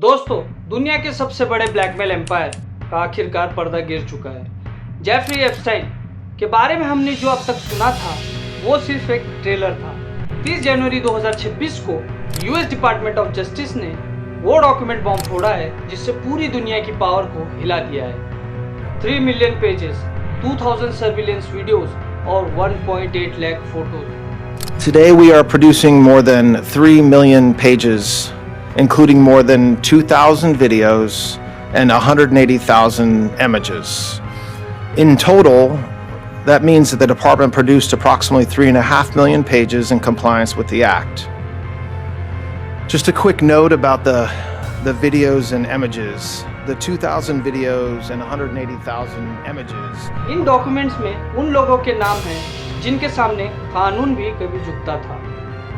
दोस्तों, दुनिया के सबसे बड़े ब्लैकमेल एम्पायर का आखिरकार पर्दा गिर चुका है। जेफरी एप्स्टाइन के बारे में हमने जो अब तक सुना था वो सिर्फ एक ट्रेलर था। 30 जनवरी 2026 को यूएस डिपार्टमेंट ऑफ जस्टिस ने वो डॉक्यूमेंट बॉम्ब फोड़ा है जिससे पूरी दुनिया की पावर को हिला दिया है। 3 मिलियन पेजेस, 2000 सर्विलेंस वीडियोस और 1.8 lakh photos. Today we are producing more than 3 million pages, including more than 2,000 videos and 180,000 images. In total, that means that the department produced approximately 3.5 million pages in compliance with the Act. Just a quick note about the videos and images. The 2,000 videos and 180,000 images. In documents में उन लोगों के नाम हैं जिनके सामने कानून भी कभी झुकता था।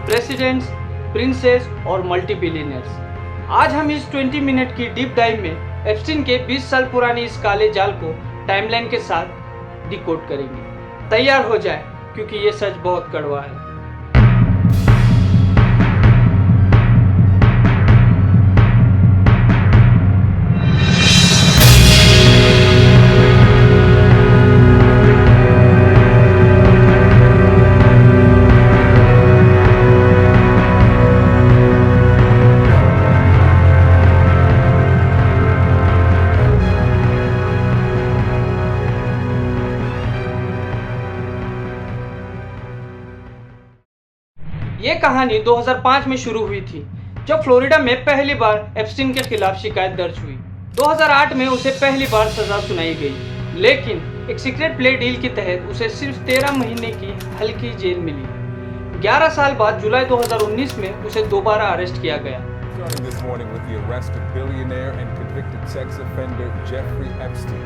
प्रेसिडेंट्स, प्रिंसेस और मल्टी बिलियनर्स। आज हम इस 20 मिनट की डीप डाइव में एप्स्टीन के 20 साल पुरानी इस काले जाल को टाइमलाइन के साथ डिकोड करेंगे। तैयार हो जाए क्योंकि ये सच बहुत कड़वा है। ये कहानी 2005 में शुरू हुई थी जब फ्लोरिडा में पहली बार एप्स्टीन के खिलाफ शिकायत दर्ज हुई। 2008 में उसे पहली बार सजा सुनाई गई, लेकिन एक सीक्रेट प्ले डील के तहत उसे सिर्फ 13 महीने की हल्की जेल मिली। 11 साल बाद जुलाई 2019 में उसे दोबारा अरेस्ट किया गया। Starting this morning with the arrest of billionaire and convicted sex offender Jeffrey Epstein.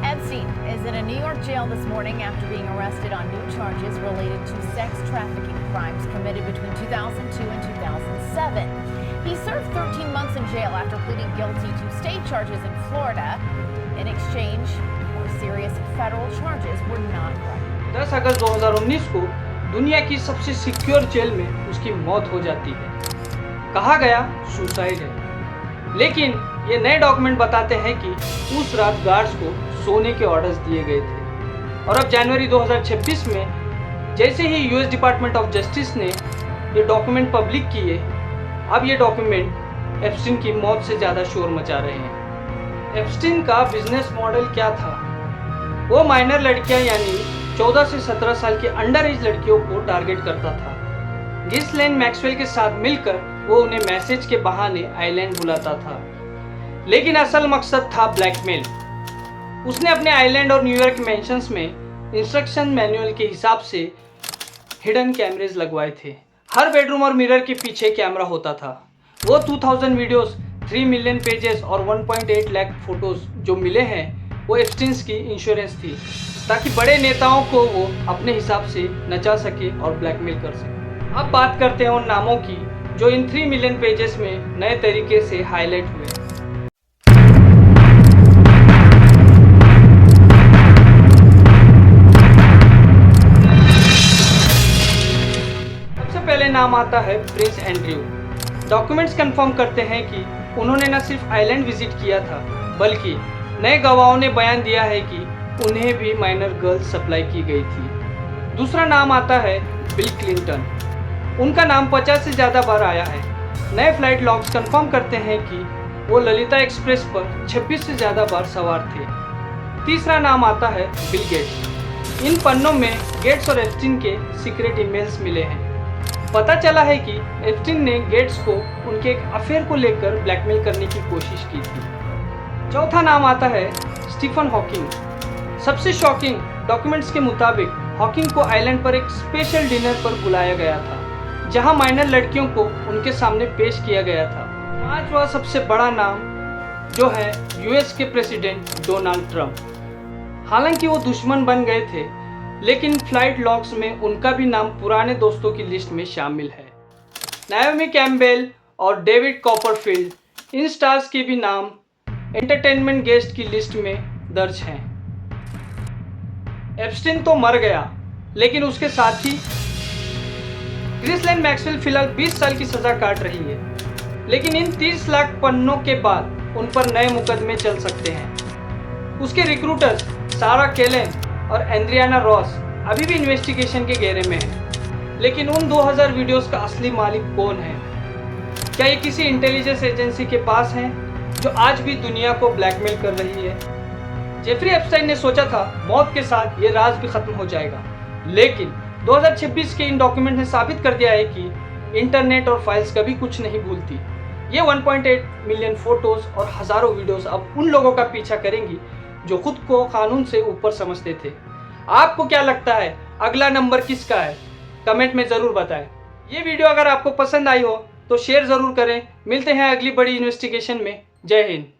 Epstein is in a New York jail this morning after being arrested on new charges related to sex trafficking crimes committed between 2002 and 2007. He served 13 months in jail after pleading guilty to state charges in Florida. In exchange, more serious federal charges were not brought. 10 अगस्त 2019 को दुनिया की सबसे secure jail में उसकी मौत हो जाती है। कहा गया सुसाइड है, लेकिन ये नए डॉक्यूमेंट बताते हैं कि उस रात गार्ड्स को सोने के ऑर्डर्स दिए गए थे। और अब जनवरी 2026 में जैसे ही यूएस डिपार्टमेंट ऑफ जस्टिस ने ये डॉक्यूमेंट पब्लिक किए, अब ये डॉक्यूमेंट एप्स्टीन की मौत से ज़्यादा शोर मचा रहे हैं। एप्स्टीन का बिजनेस मॉडल क्या था? वो माइनर लड़कियां यानी 14 से 17 साल की अंडर एज लड़कियों को टारगेट करता था। गिस्लेन मैक्सवेल के साथ मिलकर वो उन्हें मैसेज के बहाने आइलैंड बुलाता था, लेकिन असल मकसद था ब्लैकमेल। उसने अपने आइलैंड और न्यूयॉर्क मेंशंस में इंस्ट्रक्शन मैनुअल के हिसाब से हिडन कैमरेज लगवाए थे। हर बेडरूम और मिरर के पीछे कैमरा होता था। वो 2000 वीडियोस, 3 मिलियन पेजेस और 1.8 लाख फोटोज जो मिले हैं वो एप्स्टीन्स की इंश्योरेंस थी, ताकि बड़े नेताओं को वो अपने हिसाब से नचा सके और ब्लैकमेल कर सके। अब बात करते हैं उन नामों की जो इन 3 मिलियन पेजेस में नए तरीके से हाईलाइट हुए। सबसे पहले नाम आता है प्रिंस एंड्रयू। डॉक्यूमेंट्स कंफर्म करते हैं कि उन्होंने न सिर्फ आइलैंड विजिट किया था, बल्कि नए गवाहों ने बयान दिया है कि उन्हें भी माइनर गर्ल्स सप्लाई की गई थी। दूसरा नाम आता है बिल क्लिंटन। उनका नाम 50 से ज़्यादा बार आया है। नए फ्लाइट लॉग्स कंफर्म करते हैं कि वो ललिता एक्सप्रेस पर 26 से ज़्यादा बार सवार थे। तीसरा नाम आता है बिल गेट्स। इन पन्नों में गेट्स और एप्स्टीन के सीक्रेट ईमेल्स मिले हैं। पता चला है कि एप्स्टीन ने गेट्स को उनके एक अफेयर को लेकर ब्लैकमेल करने की कोशिश की थी। चौथा नाम आता है स्टीफन हॉकिंग। सबसे शॉकिंग, डॉक्यूमेंट्स के मुताबिक हॉकिंग को आइलैंड पर एक स्पेशल डिनर पर बुलाया गया था, जहां माइनर लड़कियों को उनके सामने पेश किया गया था। पांचवा सबसे बड़ा नाम जो है यूएस के प्रेसिडेंट डोनाल्ड ट्रंप। हालांकि वो दुश्मन बन गए थे, लेकिन फ्लाइट लॉग्स में उनका भी नाम पुराने दोस्तों की लिस्ट में शामिल है। नाओमी कैम्पबेल और डेविड कॉपरफील्ड, इन स्टार्स के भी नाम एंटरटेनमेंट गेस्ट की लिस्ट में दर्ज हैं। एप्स्टीन तो मर गया, लेकिन उसके साथ ही गिस्लेन मैक्सवेल फिलहाल 20 साल की सजा काट रही है। लेकिन इन 30 लाख पन्नों के बाद उन पर नए मुकदमे चल सकते हैं। उसके रिक्रूटर्स सारा केलन और एंड्रियाना रॉस अभी भी इन्वेस्टिगेशन के घेरे में हैं। लेकिन उन 2000 वीडियोस का असली मालिक कौन है? क्या ये किसी इंटेलिजेंस एजेंसी के पास हैं जो आज भी दुनिया को ब्लैकमेल कर रही है? जेफरी एप्स्टाइन ने सोचा था मौत के साथ ये राज भी खत्म हो जाएगा, लेकिन 2026 के इन डॉक्यूमेंट ने साबित कर दिया है कि इंटरनेट और फाइल्स कभी कुछ नहीं भूलती। ये 1.8 मिलियन फोटोज और हजारों वीडियोस अब उन लोगों का पीछा करेंगी जो खुद को कानून से ऊपर समझते थे। आपको क्या लगता है अगला नंबर किसका है? कमेंट में ज़रूर बताएं। ये वीडियो अगर आपको पसंद आई हो तो शेयर ज़रूर करें। मिलते हैं अगली बड़ी इन्वेस्टिगेशन में। जय हिंद।